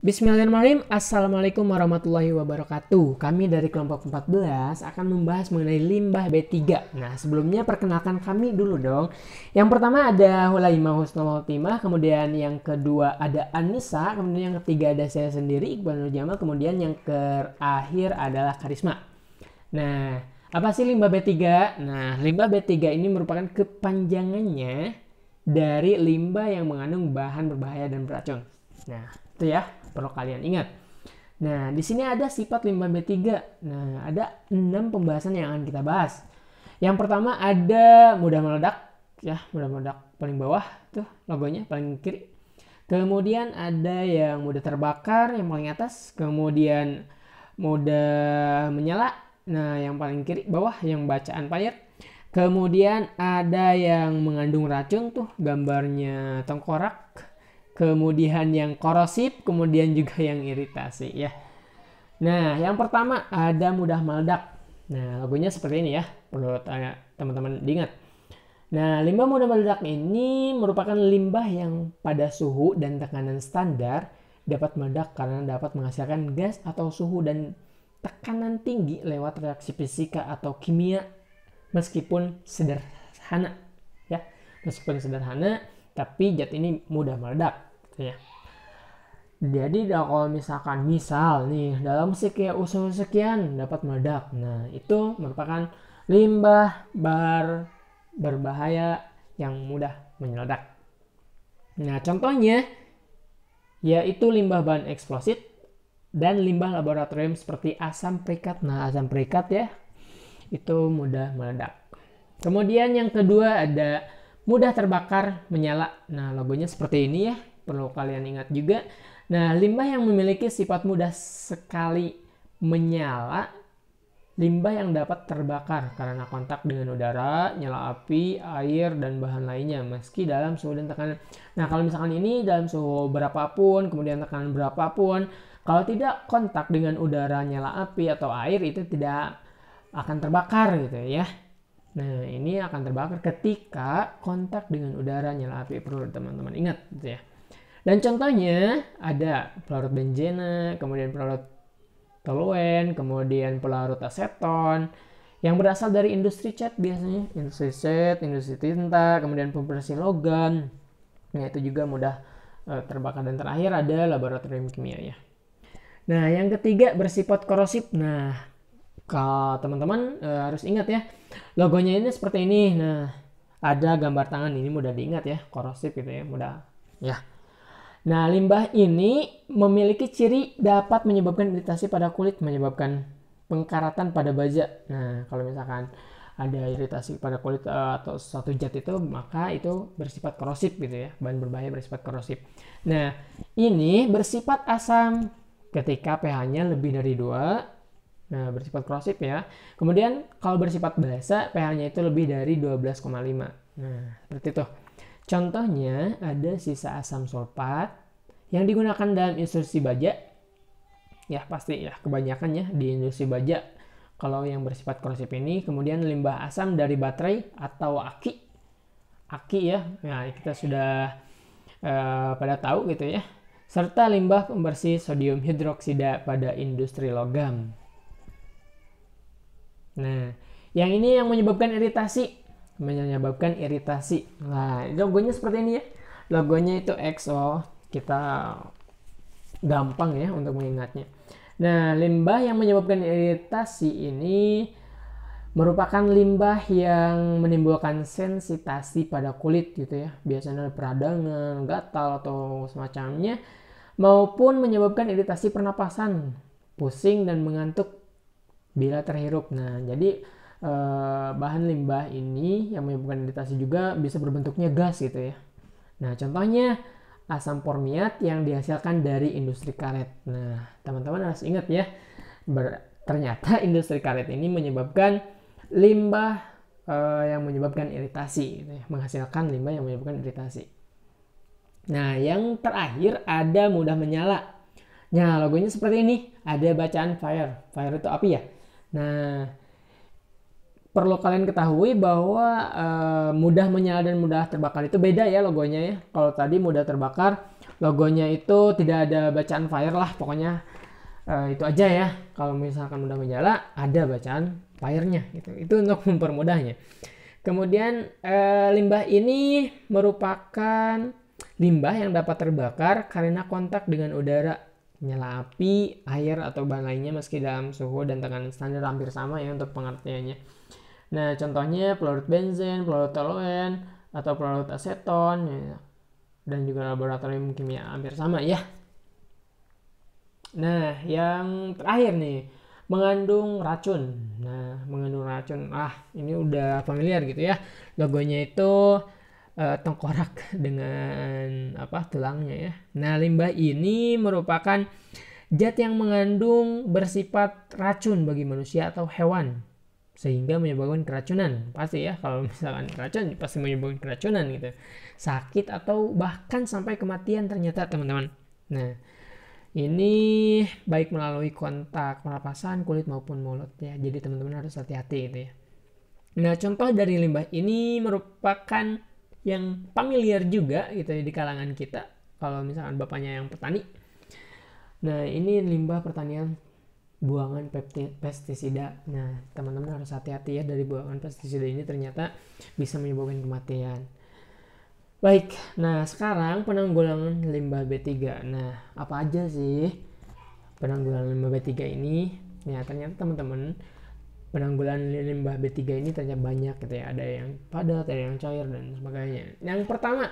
Bismillahirrahmanirrahim. Assalamualaikum warahmatullahi wabarakatuh. Kami dari kelompok 14 akan membahas mengenai limbah B3. Nah, sebelumnya perkenalkan kami dulu dong. Yang pertama ada Hulaimah Husnul Khotimah, kemudian yang kedua ada Anissa, kemudian yang ketiga ada saya sendiri Iqbal Nur Jamal, kemudian yang terakhir adalah Karisma. Nah, apa sih limbah B3? Nah, limbah B3 ini merupakan kepanjangannya dari limbah yang mengandung bahan berbahaya dan beracun. Nah, itu ya, perlu kalian ingat. Nah, di sini ada sifat limbah B3. Nah, ada 6 pembahasan yang akan kita bahas. Yang pertama ada mudah meledak, ya, mudah meledak paling bawah tuh logonya paling kiri. Kemudian ada yang mudah terbakar yang paling atas, kemudian mudah menyala. Nah, yang paling kiri bawah yang bacaan fire. Kemudian ada yang mengandung racun tuh gambarnya tengkorak. Kemudian yang korosif, kemudian juga yang iritasi ya. Nah, yang pertama ada mudah meledak. Nah, logonya seperti ini ya. Perlu teman-teman diingat. Nah, limbah mudah meledak ini merupakan limbah yang pada suhu dan tekanan standar dapat meledak karena dapat menghasilkan gas atau suhu dan tekanan tinggi lewat reaksi fisika atau kimia meskipun sederhana ya. Meskipun sederhana tapi zat ini mudah meledak ya. Jadi kalau misal nih dalam sekian usul sekian dapat meledak. Nah, itu merupakan limbah berbahaya yang mudah menyeledak. Nah, contohnya yaitu limbah bahan eksplosif dan limbah laboratorium seperti asam perikat. Nah, asam perikat ya itu mudah meledak. Kemudian yang kedua ada mudah terbakar, menyala. Nah, logonya seperti ini ya. Perlu kalian ingat juga. Nah, limbah yang memiliki sifat mudah sekali menyala, limbah yang dapat terbakar karena kontak dengan udara, nyala api, air, dan bahan lainnya meski dalam suhu dan tekanan. Nah, kalau misalkan ini dalam suhu berapapun, kemudian tekanan berapapun, kalau tidak kontak dengan udara, nyala api, atau air, itu tidak akan terbakar gitu ya. Nah, ini akan terbakar ketika kontak dengan udara, nyala api. Perlu teman-teman ingat gitu ya. Dan contohnya ada pelarut benzena, kemudian pelarut toluen, kemudian pelarut aseton yang berasal dari industri cat biasanya, industri cat, industri tinta, kemudian pembersih logam. Nah, itu juga mudah terbakar. Dan terakhir ada laboratorium kimia ya. Nah, yang ketiga bersifat korosif. Nah, kalau teman-teman harus ingat ya, logonya ini seperti ini. Nah, ada gambar tangan, ini mudah diingat ya, korosif gitu ya, mudah ya. Nah, limbah ini memiliki ciri dapat menyebabkan iritasi pada kulit, menyebabkan pengkaratan pada baja. Nah, kalau misalkan ada iritasi pada kulit atau suatu zat itu, maka itu bersifat korosif gitu ya, bahan berbahaya bersifat korosif. Nah, ini bersifat asam ketika pH-nya lebih dari 2. Nah, bersifat korosif ya. Kemudian kalau bersifat basa, pH-nya itu lebih dari 12,5. Nah, seperti itu. Contohnya ada sisa asam sulfat yang digunakan dalam industri baja. Ya, pasti ya kebanyakan ya di industri baja. Kalau yang bersifat korosif ini, kemudian limbah asam dari baterai atau aki. Aki ya. Nah, kita sudah pada tahu gitu ya. Serta limbah pembersih sodium hidroksida pada industri logam. Nah, yang ini yang menyebabkan iritasi. Nah, logonya seperti ini ya. Logonya itu XO. Kita gampang ya untuk mengingatnya. Nah, limbah yang menyebabkan iritasi ini merupakan limbah yang menimbulkan sensitasi pada kulit gitu ya. Biasanya peradangan, gatal atau semacamnya, maupun menyebabkan iritasi pernapasan, pusing dan mengantuk bila terhirup. Nah, jadi bahan limbah ini yang menyebabkan iritasi juga bisa berbentuknya gas gitu ya. Nah, contohnya asam formiat yang dihasilkan dari industri karet. Nah, teman-teman harus ingat ya, ternyata industri karet ini menyebabkan limbah yang menyebabkan iritasi gitu ya, menghasilkan limbah yang menyebabkan iritasi. Nah, yang terakhir ada mudah menyala. Nah, logonya seperti ini. Ada bacaan fire. Fire itu api ya. Nah, perlu kalian ketahui bahwa mudah menyala dan mudah terbakar itu beda ya logonya ya. Kalau tadi mudah terbakar, logonya itu tidak ada bacaan fire lah, pokoknya itu aja ya. Kalau misalkan udah menyala ada bacaan fire-nya gitu. Itu untuk mempermudahnya. Kemudian limbah ini merupakan limbah yang dapat terbakar karena kontak dengan udara, nyala api, air atau bahan lainnya meski dalam suhu dan tekanan standar hampir sama ya untuk pengertiannya. Nah, contohnya pelarut benzen, pelarut toluen, atau pelarut aseton ya. Dan juga laboratorium kimia hampir sama ya. Nah, yang terakhir nih, mengandung racun. Nah, mengandung racun. Ini udah familiar gitu ya. Logonya itu tengkorak dengan tulangnya ya. Nah, limbah ini merupakan zat yang mengandung bersifat racun bagi manusia atau hewan sehingga menyebabkan keracunan. Pasti ya, kalau misalkan racun pasti menyebabkan keracunan gitu. Sakit atau bahkan sampai kematian ternyata teman-teman. Nah, ini baik melalui kontak pernapasan, kulit maupun mulut ya. Jadi teman-teman harus hati-hati gitu ya. Nah, contoh dari limbah ini merupakan yang familiar juga gitu ya di kalangan kita kalau misalkan bapaknya yang petani. Nah, ini limbah pertanian buangan pestisida. Nah, teman-teman harus hati-hati ya, dari buangan pestisida ini ternyata bisa menyebabkan kematian. Baik, nah sekarang penanggulangan limbah B3. Nah, apa aja sih penanggulangan limbah B3 ini? Ya, ternyata teman-teman, penanggulangan limbah B3 ini ternyata banyak gitu ya. Ada yang padat, ada yang cair dan sebagainya. Yang pertama,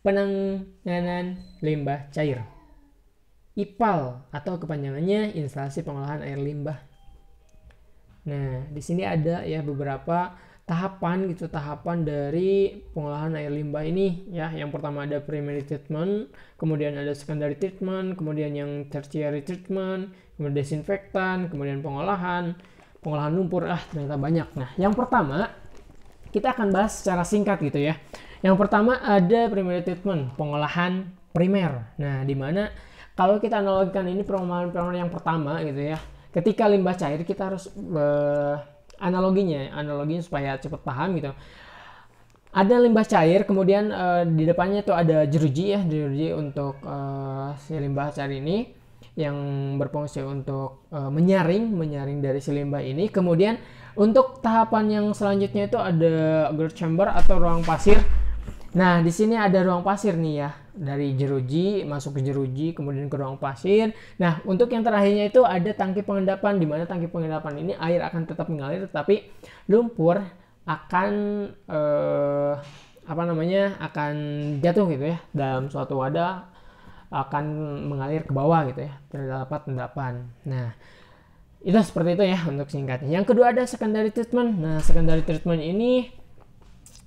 penanganan limbah cair. IPAL atau kepanjangannya instalasi pengolahan air limbah. Nah, di sini ada ya beberapa tahapan dari pengolahan air limbah ini ya. Yang pertama ada primary treatment, kemudian ada secondary treatment, kemudian yang tertiary treatment, kemudian desinfektan, kemudian pengolahan lumpur, ternyata banyak. Nah, yang pertama kita akan bahas secara singkat gitu ya. Yang pertama ada primary treatment, pengolahan primer. Nah, dimana kalau kita analogikan ini pengolahan primer yang pertama gitu ya, ketika limbah cair kita harus analoginya supaya cepat paham gitu. Ada limbah cair, kemudian di depannya itu ada jeruji ya, jeruji untuk si limbah cair ini yang berfungsi untuk menyaring dari si limbah ini. Kemudian untuk tahapan yang selanjutnya itu ada grout chamber atau ruang pasir. Nah, di sini ada ruang pasir nih ya, dari jeruji masuk ke jeruji, kemudian ke ruang pasir. Nah, untuk yang terakhirnya itu ada tangki pengendapan, di mana tangki pengendapan ini air akan tetap mengalir, tetapi lumpur akan akan jatuh gitu ya dalam suatu wadah, akan mengalir ke bawah gitu ya, terdapat endapan. Nah, itu seperti itu ya untuk singkatnya. Yang kedua ada secondary treatment. Nah, secondary treatment ini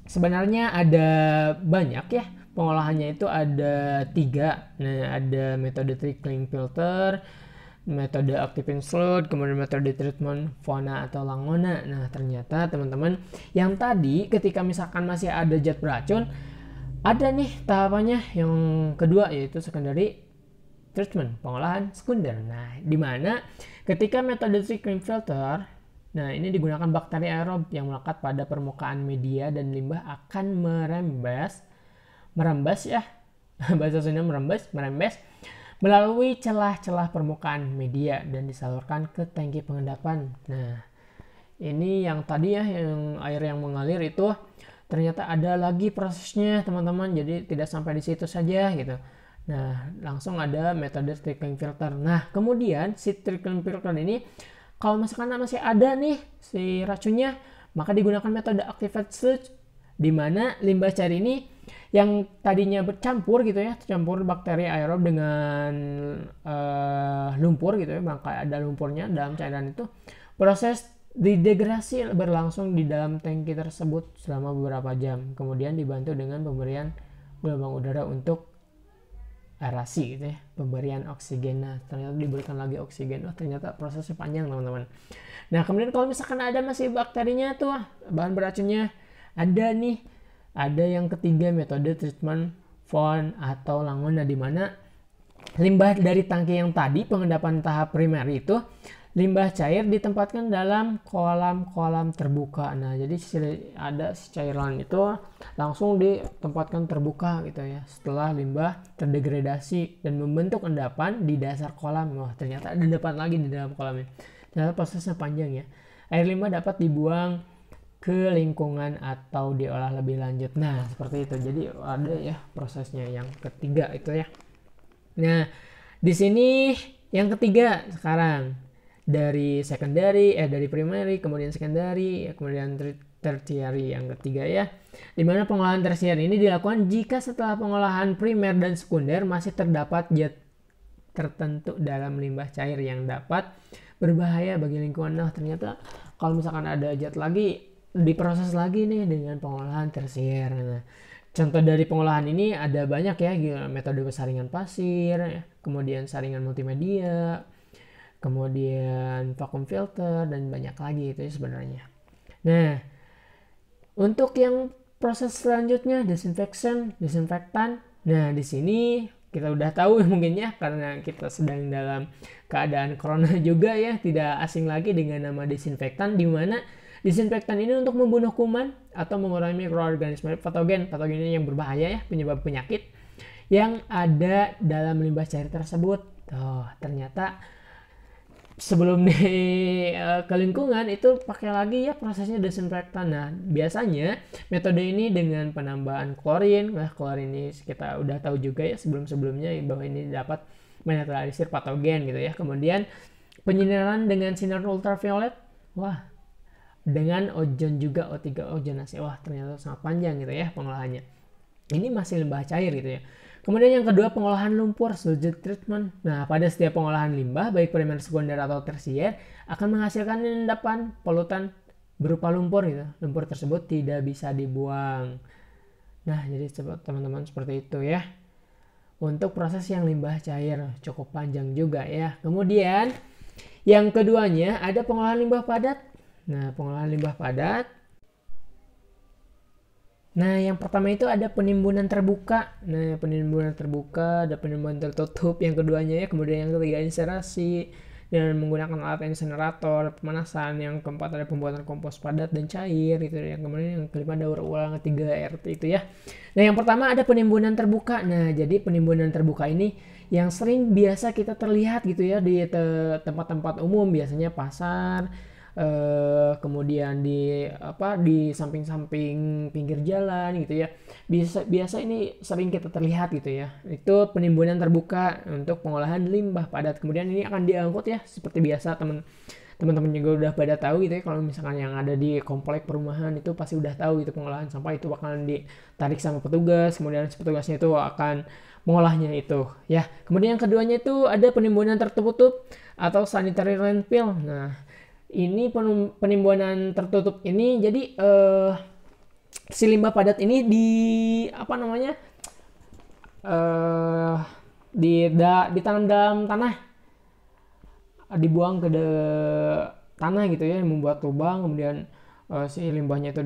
sebenarnya ada banyak ya, pengolahannya itu ada 3. Nah, ada metode trickling filter, metode active sludge, kemudian metode treatment fauna atau langona. Nah, ternyata teman-teman, yang tadi ketika misalkan masih ada zat beracun, ada nih tahapannya yang kedua, yaitu secondary treatment, pengolahan sekunder. Nah, di mana ketika metode trickling filter, nah ini digunakan bakteri aerob yang melekat pada permukaan media dan limbah akan merembes ya, bahasa Sunda merembes melalui celah-celah permukaan media dan disalurkan ke tangki pengendapan. Nah, ini yang tadi ya, yang air yang mengalir itu ternyata ada lagi prosesnya teman-teman, jadi tidak sampai di situ saja gitu. Nah, langsung ada metode trickling filter. Nah, kemudian si trickling filter ini kalau misalkan masih ada nih si racunnya, maka digunakan metode activated sludge, di mana limbah cair ini yang tadinya bercampur gitu ya, tercampur bakteri aerob dengan lumpur gitu ya, maka ada lumpurnya dalam cairan itu. Proses didegradasi berlangsung di dalam tangki tersebut selama beberapa jam, kemudian dibantu dengan pemberian gelombang udara untuk aerasi gitu ya, pemberian oksigen. Nah, ternyata diberikan lagi oksigen. Ternyata prosesnya panjang teman-teman. Nah, kemudian kalau misalkan ada masih bakterinya tuh, bahan beracunnya ada nih, ada yang ketiga metode treatment fauna atau langona, di mana limbah dari tangki yang tadi pengendapan tahap primer itu limbah cair ditempatkan dalam kolam-kolam terbuka. Nah, jadi ada si cairan itu langsung ditempatkan terbuka gitu ya. Setelah limbah terdegradasi dan membentuk endapan di dasar kolam. Wah, ternyata ada endapan lagi di dalam kolamnya. Ternyata prosesnya panjang ya. Air limbah dapat dibuang ke lingkungan atau diolah lebih lanjut. Nah, seperti itu. Jadi ada ya prosesnya yang ketiga itu ya. Nah, di sini yang ketiga sekarang dari dari primary, kemudian secondary, kemudian tertiary yang ketiga ya. Dimana pengolahan tersier ini dilakukan jika setelah pengolahan primer dan sekunder masih terdapat zat tertentu dalam limbah cair yang dapat berbahaya bagi lingkungan. Nah, ternyata kalau misalkan ada zat lagi diproses lagi nih dengan pengolahan tersier. Nah, contoh dari pengolahan ini ada banyak ya, metode saringan pasir, kemudian saringan multimedia, kemudian vacuum filter, dan banyak lagi itu ya sebenarnya. Nah, untuk yang proses selanjutnya disinfektan. Nah, di sini kita udah tahu mungkin ya, karena kita sedang dalam keadaan corona juga ya, tidak asing lagi dengan nama disinfektan, di mana disinfektan ini untuk membunuh kuman atau mengurangi mikroorganisme patogen ini yang berbahaya ya, penyebab penyakit yang ada dalam limbah cair tersebut. Ternyata sebelum ke lingkungan itu pakai lagi ya prosesnya disinfektan. Nah, biasanya metode ini dengan penambahan klorin. Nah, klorin ini kita udah tahu juga ya sebelum-sebelumnya bahwa ini dapat menetralisir patogen gitu ya. Kemudian penyinaran dengan sinar ultraviolet. Wah, dengan ozon juga, O3 ozonasi. Wah, ternyata sangat panjang gitu ya pengolahannya. Ini masih limbah cair gitu ya. Kemudian yang kedua, pengolahan lumpur, sludge treatment. Nah, pada setiap pengolahan limbah, baik primer, sekunder, atau tersier, akan menghasilkan endapan polutan berupa lumpur gitu. Lumpur tersebut tidak bisa dibuang. Nah, jadi teman-teman seperti itu ya. Untuk proses yang limbah cair, cukup panjang juga ya. Kemudian, yang keduanya ada pengolahan limbah padat. Nah, pengolahan limbah padat. Nah, yang pertama itu ada penimbunan terbuka. Nah, penimbunan terbuka, ada penimbunan tertutup. Yang keduanya ya, kemudian yang ketiga inserasi dengan menggunakan alat insinerator, pemanasan. Yang keempat ada pembuatan kompos padat dan cair gitu. Yang kemudian yang kelima daur ulang, ketiga RT itu ya. Nah, yang pertama ada penimbunan terbuka. Nah, jadi penimbunan terbuka ini yang sering biasa kita terlihat gitu ya di tempat-tempat umum, biasanya pasar, kemudian di samping-samping pinggir jalan gitu ya. Biasa ini sering kita terlihat gitu ya. Itu penimbunan terbuka untuk pengolahan limbah padat. Kemudian ini akan diangkut ya, seperti biasa teman-teman juga udah pada tahu gitu ya. Kalau misalkan yang ada di komplek perumahan itu pasti udah tahu itu pengolahan sampah itu bakalan ditarik sama petugas. Kemudian petugasnya itu akan mengolahnya itu ya. Kemudian yang keduanya itu ada penimbunan tertutup atau sanitary landfill. Nah, ini penimbunan tertutup ini jadi si limbah padat ini ditanam dalam tanah, dibuang ke tanah gitu ya, membuat lubang, kemudian si limbahnya itu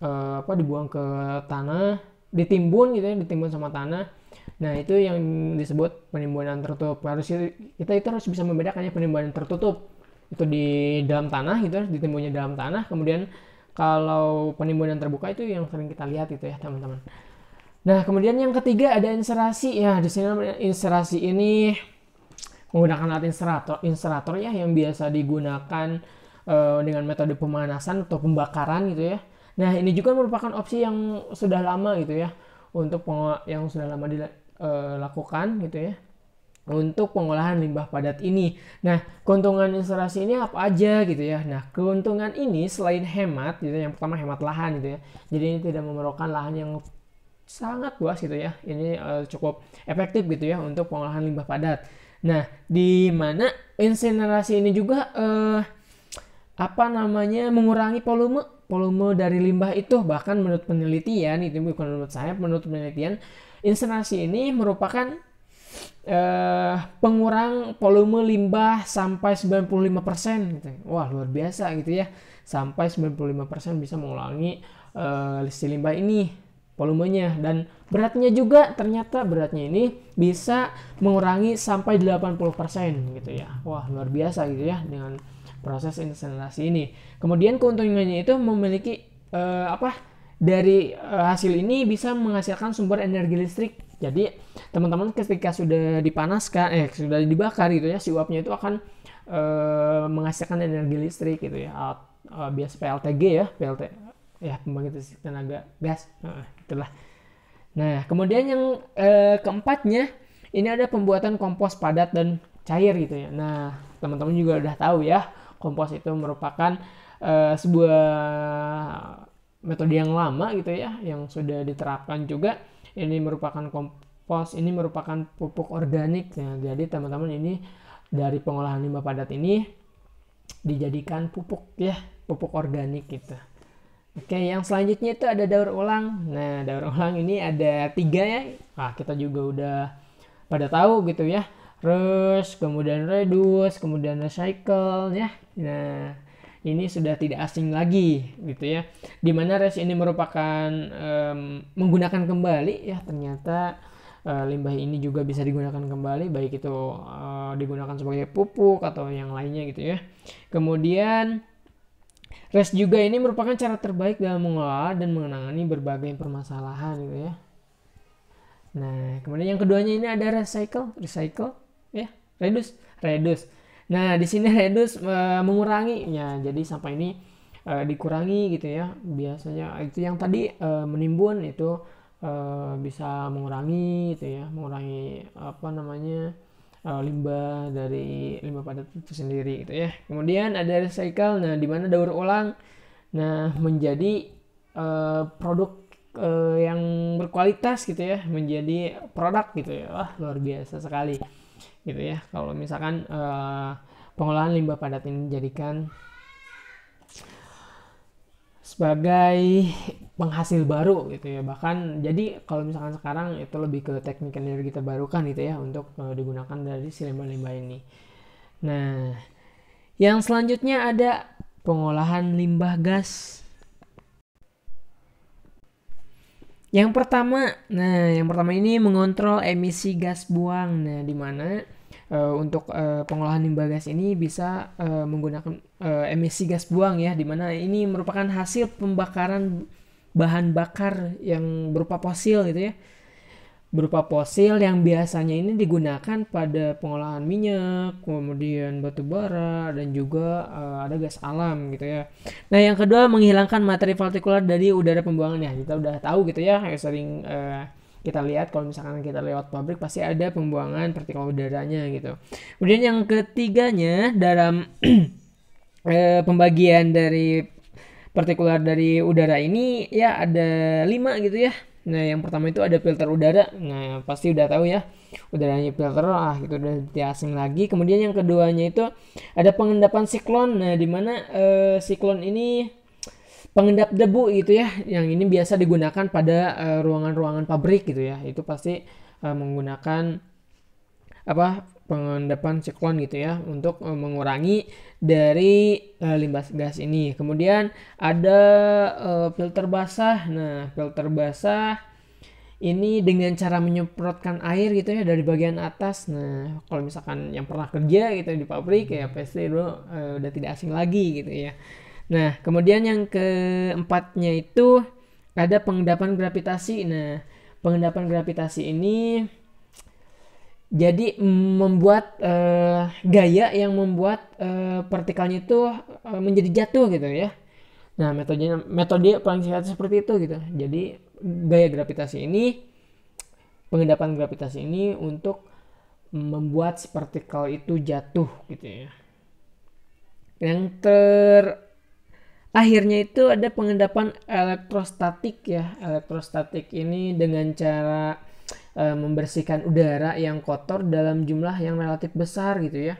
dibuang ke tanah, ditimbun gitu ya, ditimbun sama tanah. Nah, itu yang disebut penimbunan tertutup. Kita itu harus bisa membedakannya penimbunan tertutup itu di dalam tanah gitu, ditimbunnya dalam tanah. Kemudian kalau penimbunan terbuka itu yang sering kita lihat itu ya teman-teman. Nah, kemudian yang ketiga ada inserasi ya. Di sini inserasi ini menggunakan alat inserator ya, yang biasa digunakan dengan metode pemanasan atau pembakaran gitu ya. Nah, ini juga merupakan opsi yang sudah lama gitu ya, untuk yang sudah lama dilakukan gitu ya untuk pengolahan limbah padat ini. Nah, keuntungan inserasi ini apa aja gitu ya. Nah, keuntungan ini selain hemat gitu, yang pertama hemat lahan gitu ya. Jadi ini tidak memerlukan lahan yang sangat luas gitu ya. Ini cukup efektif gitu ya untuk pengolahan limbah padat. Nah, di mana insinerasi ini juga mengurangi volume dari limbah itu. Bahkan menurut penelitian, itu bukan menurut saya, menurut penelitian, insinerasi ini merupakan pengurang volume limbah sampai 95% gitu. Wah, luar biasa gitu ya. Sampai 95% bisa mengurangi si limbah ini volumenya. Dan beratnya juga, ternyata beratnya ini bisa mengurangi sampai 80% gitu ya. Wah, luar biasa gitu ya dengan proses inseminasi ini. Kemudian keuntungannya itu memiliki dari hasil ini bisa menghasilkan sumber energi listrik. Jadi teman-teman ketika sudah dipanaskan, sudah dibakar gitu ya, si uapnya itu akan menghasilkan energi listrik gitu ya. Biasa PLTG ya, pembangkit listrik tenaga gas. Itulah. Nah, kemudian yang keempatnya, ini ada pembuatan kompos padat dan cair gitu ya. Nah, teman-teman juga udah tahu ya, kompos itu merupakan sebuah metode yang lama gitu ya, yang sudah diterapkan juga. Ini merupakan kompos, ini merupakan pupuk organik ya. Jadi teman-teman, ini dari pengolahan limbah padat ini dijadikan pupuk ya, pupuk organik gitu. Oke, yang selanjutnya itu ada daur ulang. Nah, daur ulang ini ada 3 ya. Kita juga udah pada tahu gitu ya. Reuse, kemudian reduce, kemudian recycle ya. Nah, ini sudah tidak asing lagi gitu ya. Dimana reuse ini merupakan menggunakan kembali ya. Ternyata limbah ini juga bisa digunakan kembali, baik itu digunakan sebagai pupuk atau yang lainnya gitu ya. Kemudian reuse juga ini merupakan cara terbaik dalam mengelola dan menangani berbagai permasalahan gitu ya. Nah, kemudian yang keduanya ini ada recycle ya, reduce. Nah, di sini reduce mengurangi ya. Jadi sampah ini dikurangi gitu ya. Biasanya itu yang tadi menimbun itu bisa mengurangi gitu ya, mengurangi limbah dari limbah padat itu sendiri gitu ya. Kemudian ada recycle, nah di mana daur ulang nah menjadi produk yang berkualitas gitu ya, menjadi produk gitu ya. Wah, luar biasa sekali gitu ya kalau misalkan pengolahan limbah padat ini dijadikan sebagai penghasil baru gitu ya. Bahkan jadi kalau misalkan sekarang itu lebih ke teknik energi terbarukan gitu ya, untuk digunakan dari si limbah-limbah ini. Nah, yang selanjutnya ada pengolahan limbah gas. Yang pertama ini mengontrol emisi gas buang. Nah, di mana untuk pengolahan limbah gas ini bisa menggunakan emisi gas buang ya, di mana ini merupakan hasil pembakaran bahan bakar yang berupa fosil gitu ya. Berupa fosil yang biasanya ini digunakan pada pengolahan minyak, kemudian batu bara, dan juga ada gas alam gitu ya. Nah, yang kedua menghilangkan materi partikulat dari udara pembuangan ya. Kita udah tahu gitu ya, sering kita lihat kalau misalkan kita lewat pabrik pasti ada pembuangan partikel udaranya gitu. Kemudian yang ketiganya dalam pembagian dari partikulat dari udara ini ya ada 5 gitu ya. Nah, yang pertama itu ada filter udara. Nah, pasti udah tahu ya, udaranya filter gitu, udah tidak asing lagi. Kemudian yang keduanya itu ada pengendapan siklon. Nah, di mana siklon ini pengendap debu gitu ya, yang ini biasa digunakan pada ruangan-ruangan pabrik gitu ya. Itu pasti menggunakan pengendapan siklon gitu ya, untuk mengurangi dari limbah gas ini. Kemudian ada filter basah. Nah, filter basah ini dengan cara menyemprotkan air gitu ya dari bagian atas. Nah, kalau misalkan yang pernah kerja gitu di pabrik ya pasti udah tidak asing lagi gitu ya. Nah, kemudian yang keempatnya itu ada pengendapan gravitasi. Nah, pengendapan gravitasi ini jadi membuat gaya yang membuat partikelnya itu menjadi jatuh gitu ya. Nah, metode paling singkat seperti itu gitu. Jadi gaya gravitasi ini, pengendapan gravitasi ini untuk membuat si partikel itu jatuh gitu ya. Yang akhirnya itu ada pengendapan elektrostatik ya. Elektrostatik ini dengan cara membersihkan udara yang kotor dalam jumlah yang relatif besar gitu ya.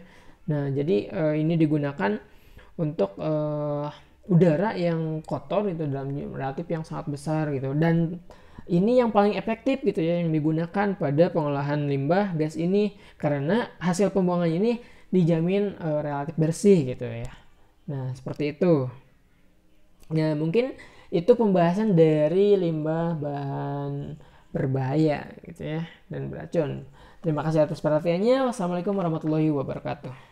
Nah, jadi ini digunakan untuk udara yang kotor itu dalam relatif yang sangat besar gitu. Dan ini yang paling efektif gitu ya, yang digunakan pada pengolahan limbah gas ini, karena hasil pembuangan ini dijamin relatif bersih gitu ya. Nah, seperti itu. Nah, mungkin Itu pembahasan dari limbah bahan berbahaya gitu ya dan beracun. Terima kasih atas perhatiannya. Wassalamualaikum warahmatullahi wabarakatuh.